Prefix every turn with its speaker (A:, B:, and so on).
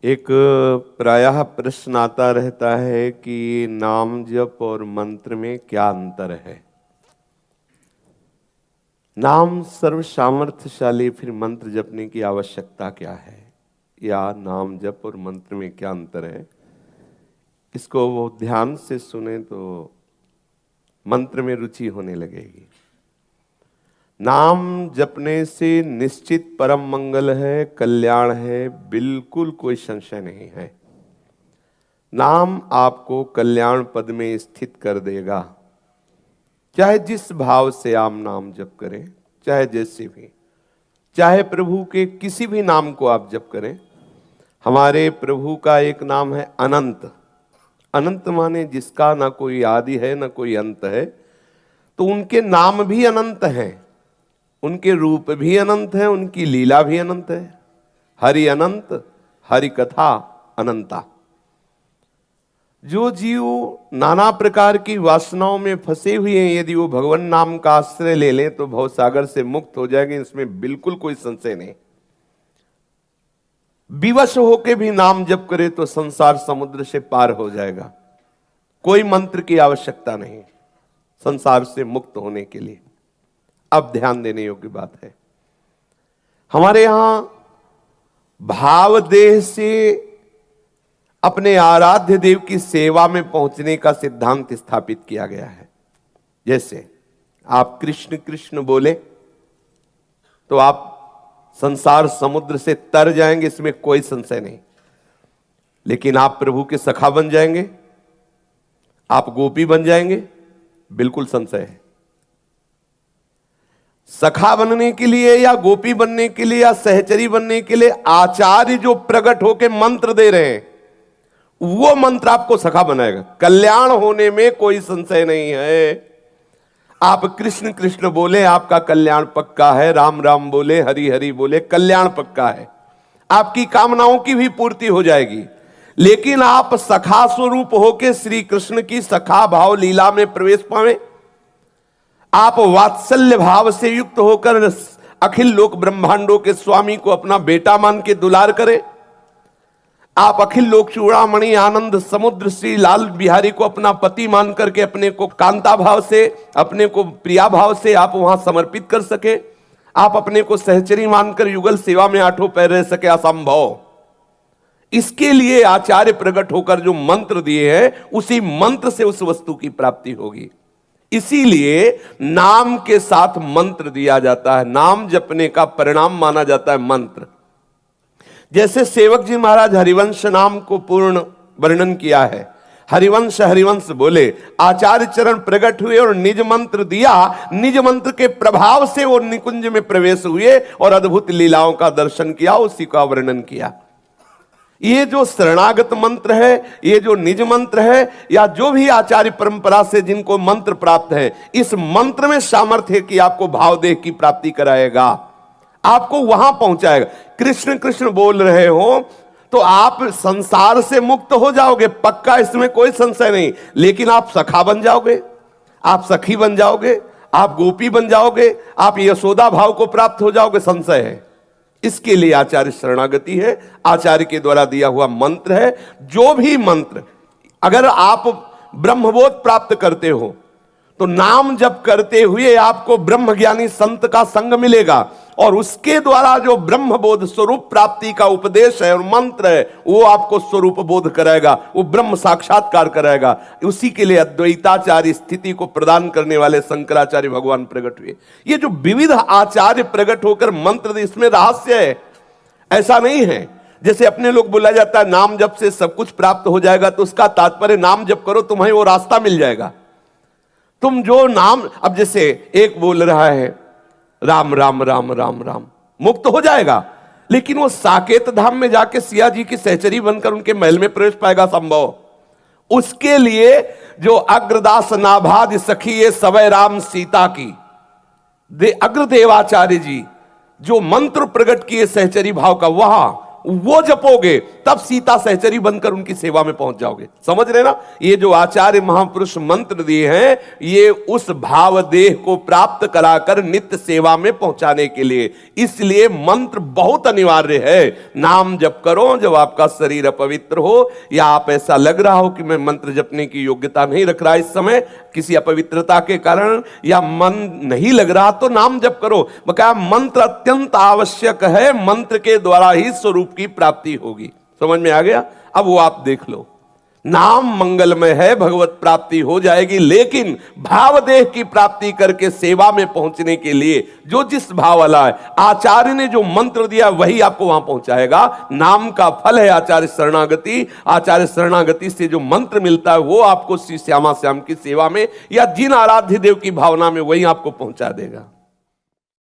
A: एक प्रायः प्रश्न आता रहता है कि नाम जप और मंत्र में क्या अंतर है। नाम सर्व सामर्थ्यशाली, फिर मंत्र जपने की आवश्यकता क्या है, या नाम जप और मंत्र में क्या अंतर है। इसको वो ध्यान से सुने तो मंत्र में रुचि होने लगेगी। नाम जपने से निश्चित परम मंगल है, कल्याण है, बिल्कुल कोई संशय नहीं है। नाम आपको कल्याण पद में स्थित कर देगा, चाहे जिस भाव से आप नाम जप करें, चाहे जैसे भी, चाहे प्रभु के किसी भी नाम को आप जप करें। हमारे प्रभु का एक नाम है अनंत। अनंत माने जिसका ना कोई आदि है ना कोई अंत है। तो उनके नाम भी अनंत हैं, उनके रूप भी अनंत है, उनकी लीला भी अनंत है। हरि अनंत, हरि कथा अनंता। जो जीव नाना प्रकार की वासनाओं में फंसे हुए हैं, यदि वो भगवान नाम का आश्रय ले लें तो भवसागर से मुक्त हो जाएंगे, इसमें बिल्कुल कोई संशय नहीं। विवश होके भी नाम जप करे तो संसार समुद्र से पार हो जाएगा। कोई मंत्र की आवश्यकता नहीं संसार से मुक्त होने के लिए। अब ध्यान देने योग्य बात है, हमारे यहां भाव देह से अपने आराध्य देव की सेवा में पहुंचने का सिद्धांत स्थापित किया गया है। जैसे आप कृष्ण कृष्ण बोले तो आप संसार समुद्र से तर जाएंगे, इसमें कोई संशय नहीं। लेकिन आप प्रभु के सखा बन जाएंगे, आप गोपी बन जाएंगे, बिल्कुल संशय है। सखा बनने के लिए या गोपी बनने के लिए या सहचरी बनने के लिए आचार्य जो प्रकट होकर मंत्र दे रहे हैं, वो मंत्र आपको सखा बनाएगा। कल्याण होने में कोई संशय नहीं है। आप कृष्ण कृष्ण बोले, आपका कल्याण पक्का है। राम राम बोले, हरि हरि बोले, कल्याण पक्का है। आपकी कामनाओं की भी पूर्ति हो जाएगी। लेकिन आप सखा स्वरूप होके श्री कृष्ण की सखा भाव लीला में प्रवेश पावे, आप वात्सल्य भाव से युक्त होकर अखिल लोक ब्रह्मांडों के स्वामी को अपना बेटा मान के दुलार करें, आप अखिल लोक चूड़ामणि आनंद समुद्र श्री लाल बिहारी को अपना पति मान करके अपने को कांता भाव से, अपने को प्रिया भाव से आप वहां समर्पित कर सके, आप अपने को सहचरी मानकर युगल सेवा में आठों पैर रह सके, असंभव। इसके लिए आचार्य प्रकट होकर जो मंत्र दिए हैं, उसी मंत्र से उस वस्तु की प्राप्ति होगी। इसीलिए नाम के साथ मंत्र दिया जाता है। नाम जपने का परिणाम माना जाता है मंत्र। जैसे सेवक जी महाराज हरिवंश नाम को पूर्ण वर्णन किया है। हरिवंश हरिवंश बोले, आचार्य चरण प्रकट हुए और निज मंत्र दिया। निज मंत्र के प्रभाव से वो निकुंज में प्रवेश हुए और अद्भुत लीलाओं का दर्शन किया, उसी का वर्णन किया। ये जो शरणागत मंत्र है, ये जो निज मंत्र है, या जो भी आचार्य परंपरा से जिनको मंत्र प्राप्त है, इस मंत्र में सामर्थ्य है कि आपको भावदेह की प्राप्ति कराएगा, आपको वहां पहुंचाएगा। कृष्ण कृष्ण बोल रहे हो तो आप संसार से मुक्त हो जाओगे, पक्का, इसमें कोई संशय नहीं। लेकिन आप सखा बन जाओगे, आप सखी बन जाओगे, आप गोपी बन जाओगे, आप यशोदा भाव को प्राप्त हो जाओगे, संशय है। इसके लिए आचार्य शरणागति है, आचार्य के द्वारा दिया हुआ मंत्र है। जो भी मंत्र, अगर आप ब्रह्मबोध प्राप्त करते हो तो नाम जप करते हुए आपको ब्रह्मज्ञानी संत का संग मिलेगा, और उसके द्वारा जो ब्रह्मबोध स्वरूप प्राप्ति का उपदेश है और मंत्र है, वो आपको स्वरूप बोध कराएगा, वो ब्रह्म साक्षात्कार कराएगा। उसी के लिए अद्वैताचार्य स्थिति को प्रदान करने वाले शंकराचार्य भगवान प्रकट हुए। ये जो विविध आचार्य प्रकट होकर मंत्र, इसमें रहस्य है। ऐसा नहीं है जैसे अपने लोग बोला जाता है नाम जप से सब कुछ प्राप्त हो जाएगा, तो उसका तात्पर्य नाम जप करो, तुम्हें वो रास्ता मिल जाएगा। तुम जो नाम, अब जैसे एक बोल रहा है राम राम राम राम राम, मुक्त हो जाएगा। लेकिन वो साकेत धाम में जाके सिया जी की सहचरी बनकर उनके महल में प्रवेश पाएगा, संभव। उसके लिए जो अग्रदास नाभाद सखी ये सवै राम सीता की अग्रदेवाचार्य जी जो मंत्र प्रकट किए सहचरी भाव का, वहां वो जपोगे तब सीता सहचरी बनकर उनकी सेवा में पहुंच जाओगे। समझ रहे ना? ये जो आचार्य महापुरुष मंत्र दिए हैं, ये उस भाव देह को प्राप्त कराकर नित्य सेवा में पहुंचाने के लिए। इसलिए मंत्र बहुत अनिवार्य है। नाम जप करो जब आपका शरीर अपवित्र हो, या आप ऐसा लग रहा हो कि मैं मंत्र जपने की योग्यता नहीं रख रहा इस समय किसी अपवित्रता के कारण, या मन नहीं लग रहा, तो नाम जप करो। बकाया मंत्र अत्यंत आवश्यक है, मंत्र के द्वारा ही स्वरूप की प्राप्ति होगी। समझ में आ गया? अब वो आप देख लो, नाम मंगलमय है, भगवत प्राप्ति हो जाएगी, लेकिन भाव देह की प्राप्ति करके सेवा में पहुंचने के लिए जो जिस भाव वाला है, आचार्य ने जो मंत्र दिया वही आपको वहां पहुंचाएगा। नाम का फल है आचार्य शरणागति। आचार्य शरणागति से जो मंत्र मिलता है वो आपको श्री श्यामा श्याम की सेवा में या जिन आराध्य देव की भावना में वही आपको पहुंचा देगा।